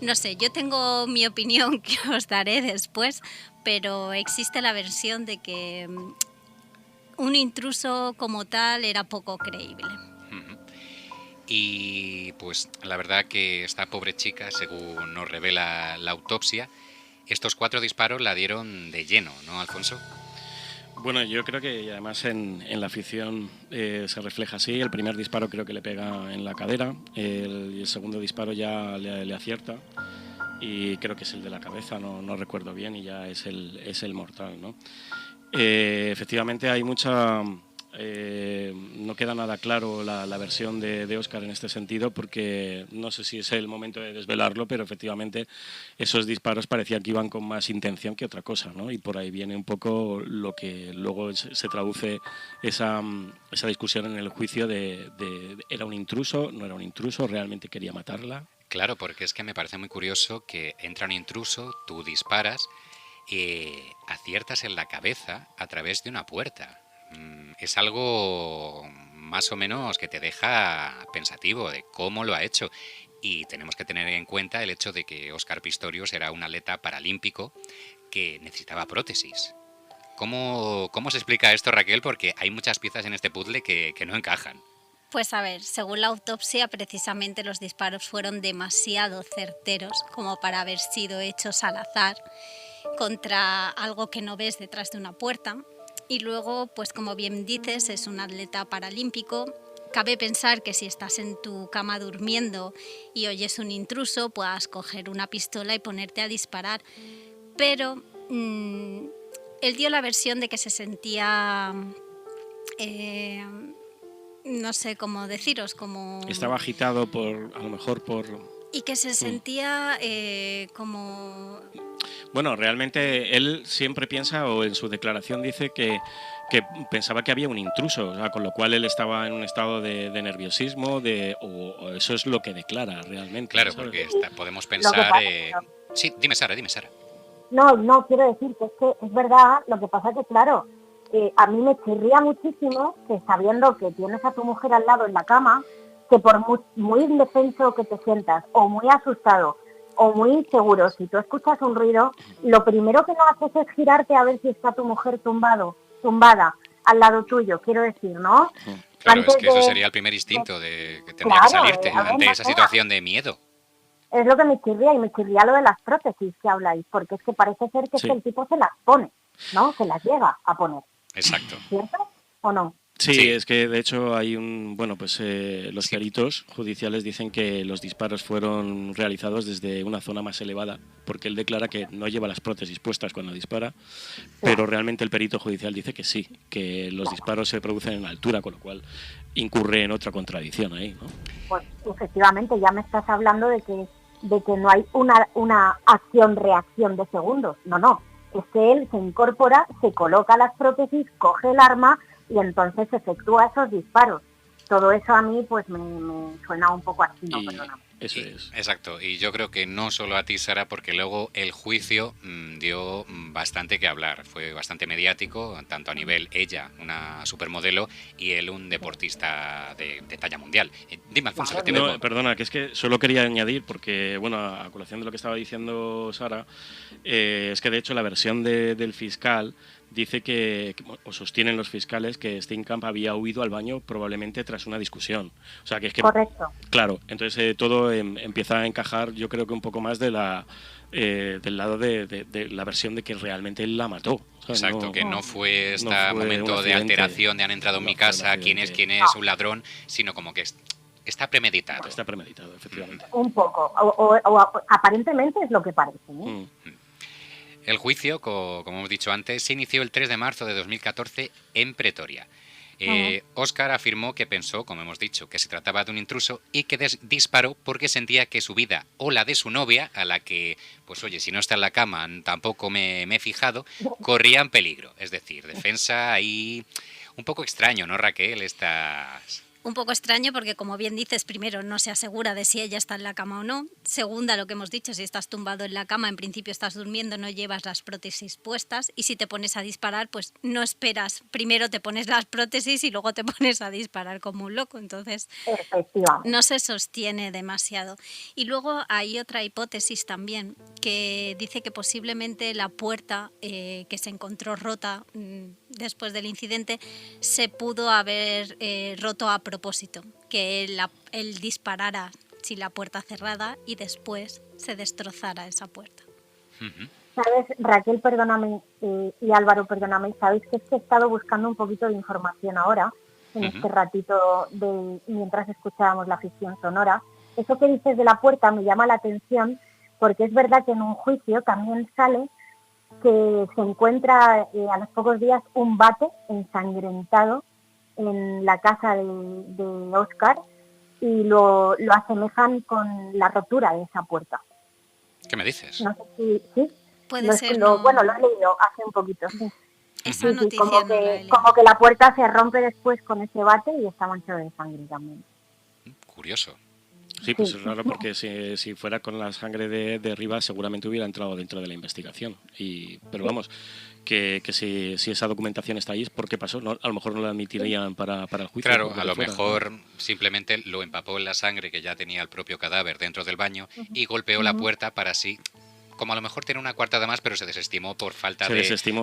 no sé, yo tengo mi opinión que os daré después, pero existe la versión de que un intruso como tal era poco creíble. Y pues la verdad que esta pobre chica, según nos revela la autopsia, estos 4 disparos la dieron de lleno, ¿no, Alfonso? Bueno, yo creo que además en la ficción se refleja así. El primer disparo creo que le pega en la cadera, el segundo disparo ya le acierta y creo que es el de la cabeza, no recuerdo bien, y ya es el mortal, ¿no? Efectivamente hay mucha... no queda nada claro la versión de Óscar en este sentido, porque no sé si es el momento de desvelarlo, pero efectivamente esos disparos parecían que iban con más intención que otra cosa, ¿no? Y por ahí viene un poco lo que luego se traduce esa discusión en el juicio de ¿era un intruso? ¿No era un intruso? ¿Realmente quería matarla? Claro, porque es que me parece muy curioso que entra un intruso, tú disparas y aciertas en la cabeza a través de una puerta. Es algo más o menos que te deja pensativo de cómo lo ha hecho. Y tenemos que tener en cuenta el hecho de que Óscar Pistorius era un atleta paralímpico que necesitaba prótesis. ¿Cómo se explica esto, Raquel? Porque hay muchas piezas en este puzzle que no encajan. Pues a ver, según la autopsia, precisamente los disparos fueron demasiado certeros como para haber sido hechos al azar contra algo que no ves detrás de una puerta. Y luego, pues como bien dices, es un atleta paralímpico. Cabe pensar que si estás en tu cama durmiendo y oyes un intruso, puedas coger una pistola y ponerte a disparar. Pero él dio la versión de que se sentía... no sé cómo deciros, como... Estaba agitado a lo mejor por Y que se sentía como... Bueno, realmente él siempre piensa, o en su declaración dice que pensaba que había un intruso, o sea, con lo cual él estaba en un estado de nerviosismo, o eso es lo que declara realmente. Claro, ¿sabes? porque podemos pensar... Sí, dime Sara. No, quiero decir que es verdad, lo que pasa que, claro, a mí me chirría muchísimo que sabiendo que tienes a tu mujer al lado en la cama, que por muy indefenso que te sientas, o muy asustado, o muy inseguro, si tú escuchas un ruido, lo primero que no haces es girarte a ver si está tu mujer tumbada al lado tuyo, quiero decir, ¿no? Claro, Antes es que eso de- sería el primer instinto que tendría que salirte ante esa situación de miedo. Es lo que me chirría, y me chirría lo de las prótesis que habláis, porque es que parece ser que es que el tipo se las pone, ¿no? Se las llega a poner. Exacto. ¿Cierto o no? Sí, es que de hecho hay los peritos judiciales dicen que los disparos fueron realizados desde una zona más elevada, porque él declara que no lleva las prótesis puestas cuando dispara, pero realmente el perito judicial dice que sí, que los disparos se producen en altura, con lo cual incurre en otra contradicción ahí, ¿no? Pues efectivamente, ya me estás hablando de que no hay una acción-reacción de segundos. No. Es que él se incorpora, se coloca las prótesis, coge el arma y entonces efectúa esos disparos. Todo eso a mí pues me suena un poco así, ¿no? Perdóname. Eso es. Exacto, y yo creo que no solo a ti, Sara, porque luego el juicio dio bastante que hablar. Fue bastante mediático, tanto a nivel ella, una supermodelo, y él, un deportista de talla mundial. Dime, Alfonso, que te veo. No, perdona, que es que solo quería añadir, porque, bueno, a colación de lo que estaba diciendo Sara, es que de hecho la versión del fiscal dice o sostienen los fiscales, que Steenkamp había huido al baño probablemente tras una discusión. O sea, que es que... Correcto. Claro, entonces todo empieza a encajar, yo creo que un poco más del lado de la versión de que realmente él la mató. Exacto, que no fue fue momento un de accidente. alteración, de han entrado en mi casa, quién es, un ladrón, sino como que está premeditado. Está premeditado, efectivamente. Un poco, o aparentemente es lo que parece, ¿eh? El juicio, como hemos dicho antes, se inició el 3 de marzo de 2014 en Pretoria. Óscar afirmó que pensó, como hemos dicho, que se trataba de un intruso y que disparó porque sentía que su vida o la de su novia, a la que, pues oye, si no está en la cama tampoco me he fijado, corría en peligro. Es decir, defensa ahí un poco extraño, ¿no, Raquel? Un poco extraño porque, como bien dices, primero no se asegura de si ella está en la cama o no. Segunda, lo que hemos dicho, si estás tumbado en la cama, en principio estás durmiendo, no llevas las prótesis puestas, y si te pones a disparar, pues no esperas. Primero te pones las prótesis y luego te pones a disparar como un loco. Entonces, no se sostiene demasiado. Y luego hay otra hipótesis también que dice que posiblemente la puerta que se encontró rota después del incidente se pudo haber roto a propósito, que él disparara sin la puerta cerrada y después se destrozara esa puerta. ¿Sabes, Raquel, perdóname, y Álvaro, perdóname, sabéis que es que he estado buscando un poquito de información ahora, en este ratito mientras escuchábamos la ficción sonora? Eso que dices de la puerta me llama la atención, porque es verdad que en un juicio también sale que se encuentra a los pocos días un bate ensangrentado en la casa de Óscar, y lo asemejan con la rotura de esa puerta. ¿Qué me dices? No sé si ¿sí? Puede ser. Bueno, lo he leído hace un poquito, sí. Esa noticia como que la puerta se rompe después con ese bate y está manchado de sangre también. Curioso. Sí, pues es raro, porque si fuera con la sangre de Rivas seguramente hubiera entrado dentro de la investigación. Pero vamos, que si esa documentación está ahí es porque pasó. No, a lo mejor no la admitirían para el juicio. Claro, a lo mejor simplemente lo empapó en la sangre que ya tenía el propio cadáver dentro del baño y golpeó la puerta para así... Como a lo mejor tiene una coartada más, pero se desestimó por falta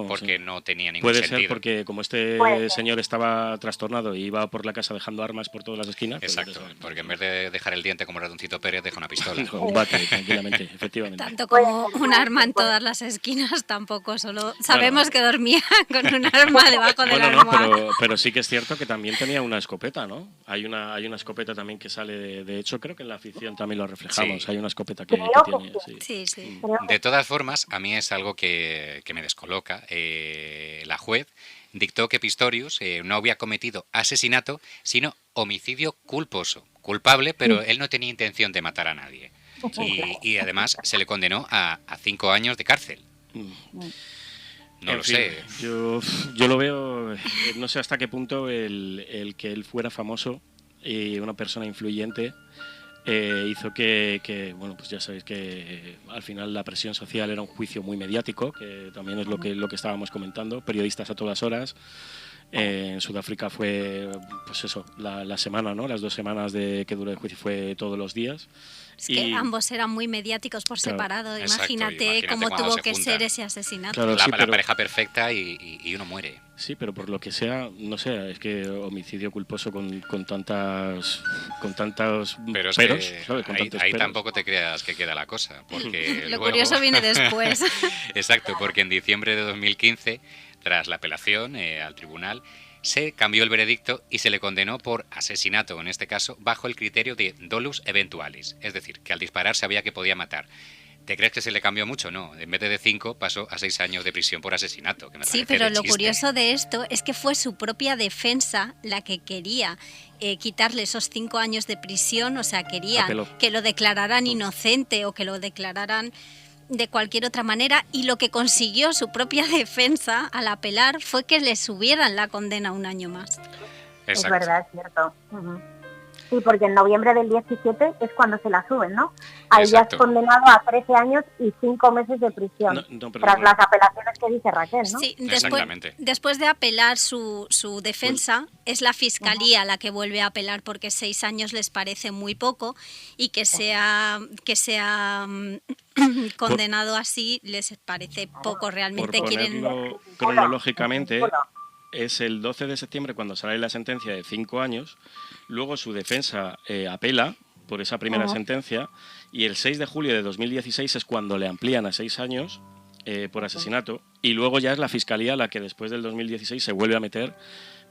porque no tenía ningún sentido. sentido. Ser porque como este señor estaba trastornado y iba por la casa dejando armas por todas las esquinas... Exacto, porque en vez de dejar el diente como Ratoncito Pérez, deja una pistola. Un bate, tranquilamente, efectivamente. Tanto como un arma en todas las esquinas, tampoco. Solo sabemos que dormía con un arma debajo de la almohada. Pero sí que es cierto que también tenía una escopeta, ¿no? Hay una escopeta también que sale... De hecho, creo que en la ficción también lo reflejamos. Sí. Hay una escopeta que tiene... Sí. De todas formas, a mí es algo que me descoloca. La juez dictó que Pistorius no había cometido asesinato, sino homicidio culposo. Culpable, pero él no tenía intención de matar a nadie. Y además se le condenó a 5 años de cárcel. No En lo fin, sé. Yo lo veo, no sé hasta qué punto el que él fuera famoso y una persona influyente hizo que, bueno, pues ya sabéis que al final la presión social era un juicio muy mediático, que también es lo que estábamos comentando, periodistas a todas horas. En Sudáfrica fue, pues eso, la semana, ¿no? Las 2 semanas que duró el juicio fue todos los días. Es que ambos eran muy mediáticos por separado. Imagínate cómo tuvo que ser ese asesinato. Claro, sí, la pareja perfecta y uno muere. Sí, pero por lo que sea, no sé, es que homicidio culposo con tantos Pero es peros, que ¿sabes? Con tantos ahí peros. tampoco te creas que queda la cosa. Porque Lo luego... curioso viene después. Exacto, porque en diciembre de 2015, tras la apelación al tribunal, se cambió el veredicto y se le condenó por asesinato, en este caso, bajo el criterio de dolus eventualis. Es decir, que al disparar sabía que podía matar. ¿Te crees que se le cambió mucho? No. En vez de 5, pasó a 6 años de prisión por asesinato. Que me Sí, parece pero de lo chiste. curioso de esto es que fue su propia defensa la que quería quitarle esos 5 años de prisión. O sea, querían Apeló. que lo declararan inocente o que lo declararan de cualquier otra manera, y lo que consiguió su propia defensa al apelar fue que le subieran la condena 1 año más. Exacto. Es verdad, es cierto. Sí, porque en noviembre del 17 es cuando se la suben, ¿no? Ahí ya es Exacto. condenado a 13 años y 5 meses de prisión, No, pero tras bueno. las apelaciones que dice Raquel, ¿no? Sí, Exactamente. después de apelar su defensa, es la fiscalía la que vuelve a apelar, porque 6 años les parece muy poco, y que sea condenado así les parece poco. Realmente Por quieren... ponerlo cronológicamente, es el 12 de septiembre cuando sale la sentencia de 5 años, luego su defensa apela por esa primera sentencia, y el 6 de julio de 2016 es cuando le amplían a 6 años por asesinato, y luego ya es la Fiscalía la que después del 2016 se vuelve a meter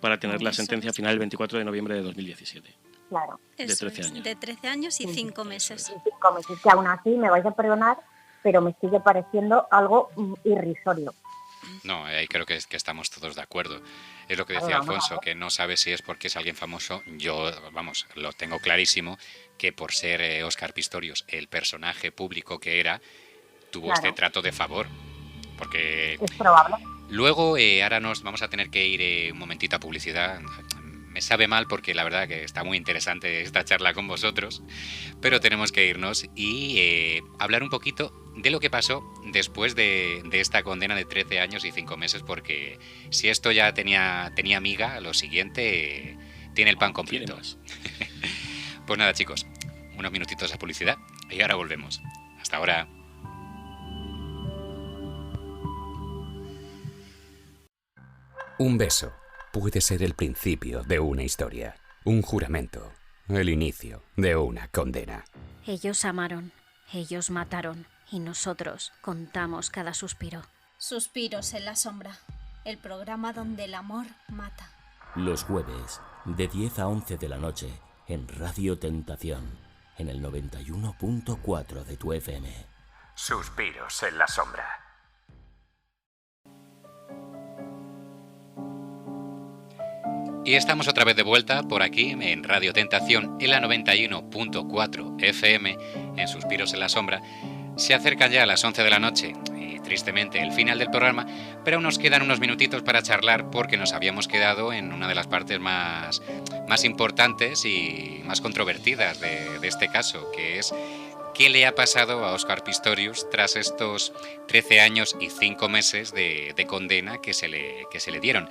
para tener la sentencia final el 24 de noviembre de 2017. Claro. De Eso 13 es, años. de 13 años y 5 meses. 5 meses, que aún así me vais a perdonar, pero me sigue pareciendo algo irrisorio. No, ahí creo que estamos todos de acuerdo. Es lo que decía Alfonso, que no sabe si es porque es alguien famoso. Yo, vamos, lo tengo clarísimo, que por ser Óscar Pistorius, el personaje público que era, tuvo este trato de favor. Porque es probable. Luego, ahora nos vamos a tener que ir un momentito a publicidad. Me sabe mal porque la verdad que está muy interesante esta charla con vosotros, pero tenemos que irnos y hablar un poquito de lo que pasó después de esta condena de 13 años y 5 meses, porque si esto ya tenía miga, lo siguiente tiene el pan completo. Pues nada, chicos, unos minutitos a publicidad y ahora volvemos. Hasta ahora. Un beso puede ser el principio de una historia, un juramento, el inicio de una condena. Ellos amaron, ellos mataron, y nosotros contamos cada suspiro. Suspiros en la sombra, el programa donde el amor mata. Los jueves, de 10 a 11 de la noche, en Radio Tentación, en el 91.4 de tu FM. Suspiros en la sombra. Y estamos otra vez de vuelta por aquí en Radio Tentación, en la 91.4 FM, en Suspiros en la Sombra. Se acercan ya a las 11 de la noche y tristemente el final del programa, pero aún nos quedan unos minutitos para charlar porque nos habíamos quedado en una de las partes más importantes y más controvertidas de este caso, que es qué le ha pasado a Óscar Pistorius tras estos 13 años y 5 meses de condena que se le dieron.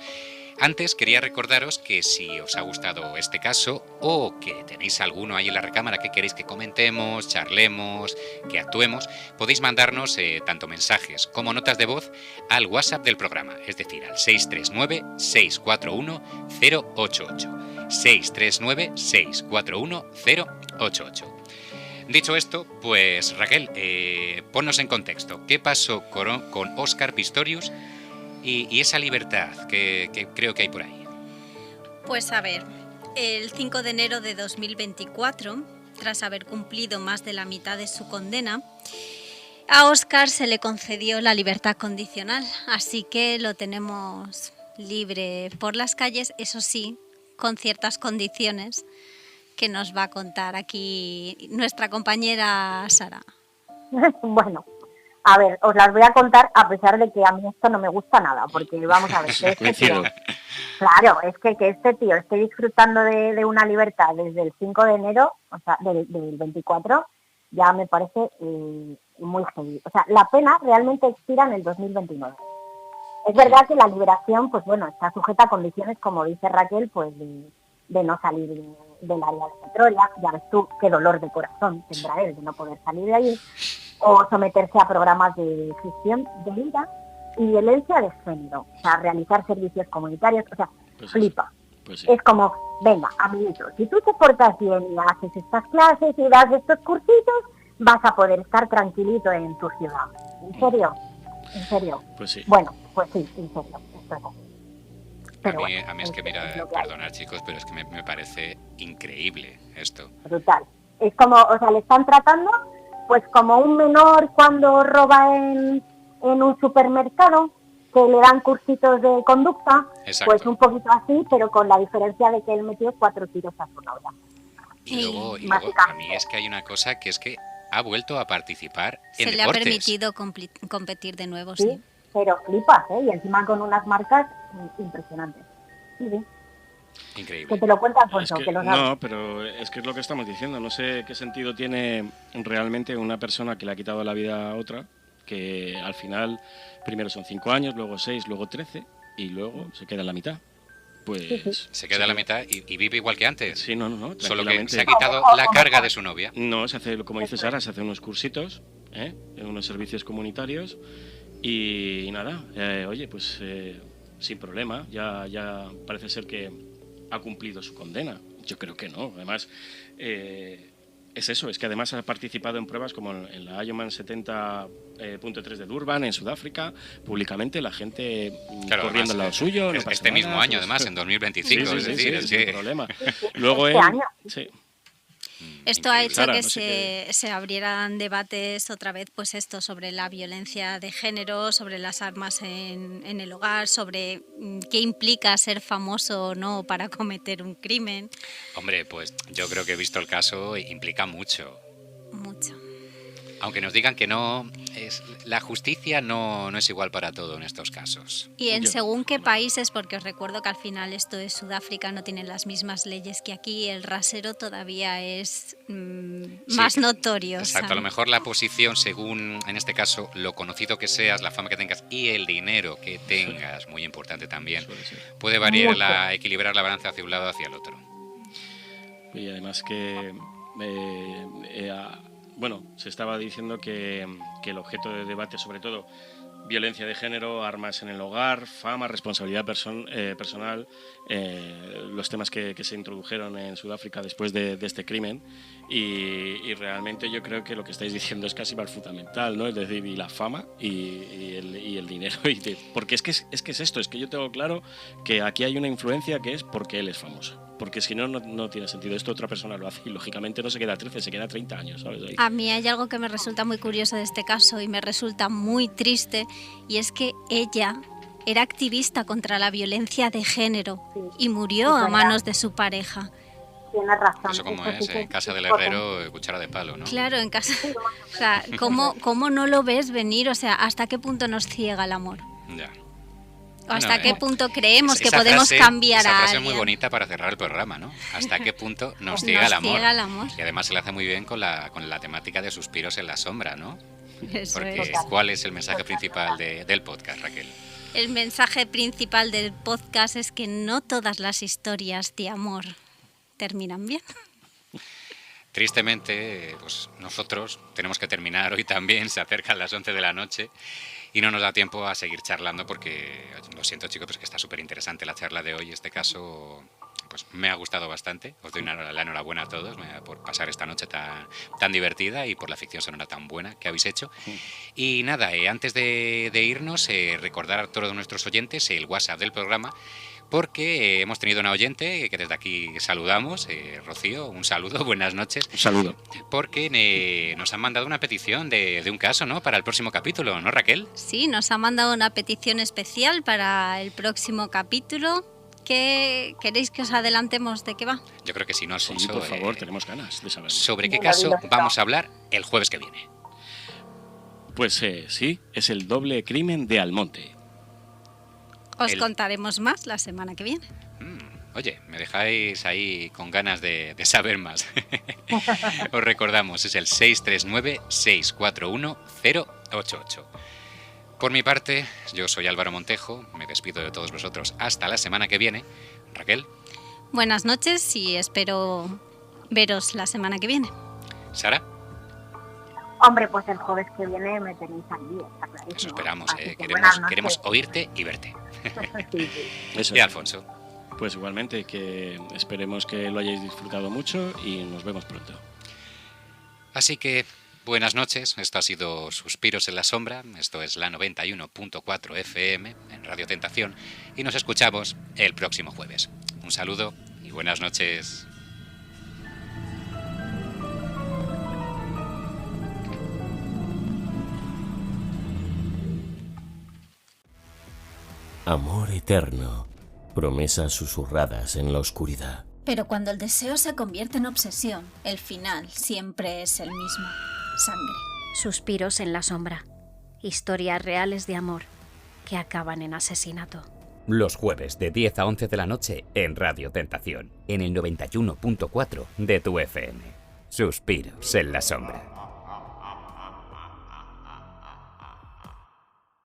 Antes quería recordaros que si os ha gustado este caso o que tenéis alguno ahí en la recámara que queréis que comentemos, charlemos, que actuemos, podéis mandarnos tanto mensajes como notas de voz al WhatsApp del programa, es decir, al 639-641-088. 639-641-088. Dicho esto, pues Raquel, ponnos en contexto. ¿Qué pasó con Óscar Pistorius y esa libertad que creo que hay por ahí? Pues a ver, el 5 de enero de 2024, tras haber cumplido más de la mitad de su condena, a Óscar se le concedió la libertad condicional, así que lo tenemos libre por las calles, eso sí, con ciertas condiciones que nos va a contar aquí nuestra compañera Sara. Bueno, a ver, os las voy a contar a pesar de que a mí esto no me gusta nada, porque vamos a ver, que este tío, claro, es que este tío esté disfrutando de una libertad desde el 5 de enero, o sea, del 24, ya me parece muy heavy. O sea, la pena realmente expira en el 2029. Es verdad que la liberación, pues bueno, está sujeta a condiciones, como dice Raquel, pues de no salir del área de Petrolia. Ya ves tú qué dolor de corazón tendrá él de no poder salir de ahí, o someterse a programas de gestión de vida y violencia de género, o sea, realizar servicios comunitarios, o sea, Pues flipa. Pues sí. Es como, venga, amiguito, si tú te portas bien y haces estas clases y das estos cursitos, vas a poder estar tranquilito en tu ciudad. ¿En serio? ¿En serio? Pues sí. Bueno, pues sí, en serio. Esto es así. Pero A mí es que, mira, perdonad chicos, pero es que me parece increíble esto. Brutal. Es como, o sea, le están tratando pues como un menor cuando roba en un supermercado, que le dan cursitos de conducta. Exacto. Pues un poquito así, pero con la diferencia de que él metió 4 tiros a su novia. Y luego a mí es que hay una cosa que es que ha vuelto a participar en deportes. Se le ha permitido competir de nuevo, sí. Pero flipas, ¿eh? Y encima con unas marcas impresionantes. Sí. Increíble. Que te lo cuentas, pues es que, no, pero es que es lo que estamos diciendo. No sé qué sentido tiene realmente una persona que le ha quitado la vida a otra, que al final primero son 5 años, luego 6, luego 13 y luego se queda en la mitad. Pues se queda en la mitad y vive igual que antes. Sí, no. Solo que se ha quitado la carga de su novia. No, se hace, como dice Sara, se hace unos cursitos, en unos servicios comunitarios y nada, oye, pues sin problema, ya parece ser que ha cumplido su condena. Yo creo que no. Además, es eso, es que además ha participado en pruebas como en la Ironman 70.3 de Durban, en Sudáfrica, públicamente, la gente corriendo al lado suyo. No este mismo nada, año, además, en 2025, sí, es decir, es que... sin problema. Luego sí. Esto ha hecho que se abrieran debates otra vez, pues esto, sobre la violencia de género, sobre las armas en el hogar, sobre qué implica ser famoso o no para cometer un crimen. Hombre, pues yo creo que he visto el caso, implica mucho. Mucho. Aunque nos digan que no, la justicia no es igual para todo en estos casos. Y en según qué países, porque os recuerdo que al final esto es Sudáfrica, no tienen las mismas leyes que aquí, el rasero todavía es más notorio. Exacto, ¿sabes? A lo mejor la posición, según en este caso lo conocido que seas, la fama que tengas y el dinero que tengas, muy importante también, puede variar, equilibrar la balanza hacia un lado o hacia el otro. Y además que... bueno, se estaba diciendo que el objeto de debate, sobre todo violencia de género, armas en el hogar, fama, responsabilidad personal, los temas que se introdujeron en Sudáfrica después de este crimen, y realmente yo creo que lo que estáis diciendo es casi más fundamental, ¿no? Es decir, y la fama y el dinero, porque es que es esto, es que yo tengo claro que aquí hay una influencia que es porque él es famoso. Porque si no tiene sentido. Esto otra persona lo hace y lógicamente no se queda 13, se queda 30 años, ¿sabes? Ahí. A mí hay algo que me resulta muy curioso de este caso y me resulta muy triste, y es que ella era activista contra la violencia de género y murió a manos de su pareja. Tienes razón. Eso como es, en casa del herrero, cuchara de palo, ¿no? Claro, en casa... O sea, ¿cómo no lo ves venir? O sea, ¿hasta qué punto nos ciega el amor? Ya. ¿O hasta qué punto creemos que podemos cambiar a alguien? Esa frase es muy bonita para cerrar el programa, ¿no? ¿Hasta qué punto nos ciega el amor? Y además se le hace muy bien con la temática de suspiros en la sombra, ¿no? Eso porque es. ¿cuál es el mensaje principal del podcast, Raquel? El mensaje principal del podcast es que no todas las historias de amor terminan bien. Tristemente, pues nosotros tenemos que terminar hoy también, se acercan las 11 de la noche y no nos da tiempo a seguir charlando porque, lo siento chicos, pero es que está súper interesante la charla de hoy. Este caso pues me ha gustado bastante, os doy la enhorabuena a todos por pasar esta noche tan divertida y por la ficción sonora tan buena que habéis hecho. Y nada, antes de irnos, recordar a todos nuestros oyentes el WhatsApp del programa, porque hemos tenido una oyente que desde aquí saludamos, Rocío, un saludo, buenas noches. Un saludo. Porque nos han mandado una petición de un caso, ¿no? Para el próximo capítulo, ¿no, Raquel? Sí, nos ha mandado una petición especial para el próximo capítulo ¿Queréis que os adelantemos de qué va? Yo creo que si no, Sí, Alfonso, por favor, tenemos ganas de saberlo. ¿sobre qué caso vamos a hablar el jueves que viene? Pues sí, es el doble crimen de Almonte. Os contaremos más la semana que viene. Oye, me dejáis ahí con ganas de saber más. Os recordamos, es el 639-641-088. Por mi parte, yo soy Álvaro Montejo, me despido de todos vosotros hasta la semana que viene. Raquel. Buenas noches y espero veros la semana que viene. Sara. Hombre, pues el jueves que viene me tenéis aquí, está clarísimo. Eso esperamos, Así que queremos oírte y verte. Sí. Eso Y es. Alfonso. Pues igualmente, que esperemos que lo hayáis disfrutado mucho y nos vemos pronto. Así que, buenas noches, esto ha sido Suspiros en la Sombra, esto es la 91.4 FM en Radio Tentación y nos escuchamos el próximo jueves. Un saludo y buenas noches. Amor eterno. Promesas susurradas en la oscuridad. Pero cuando el deseo se convierte en obsesión, el final siempre es el mismo. Sangre. Suspiros en la sombra. Historias reales de amor que acaban en asesinato. Los jueves de 10 a 11 de la noche en Radio Tentación, en el 91.4 de tu FM. Suspiros en la sombra.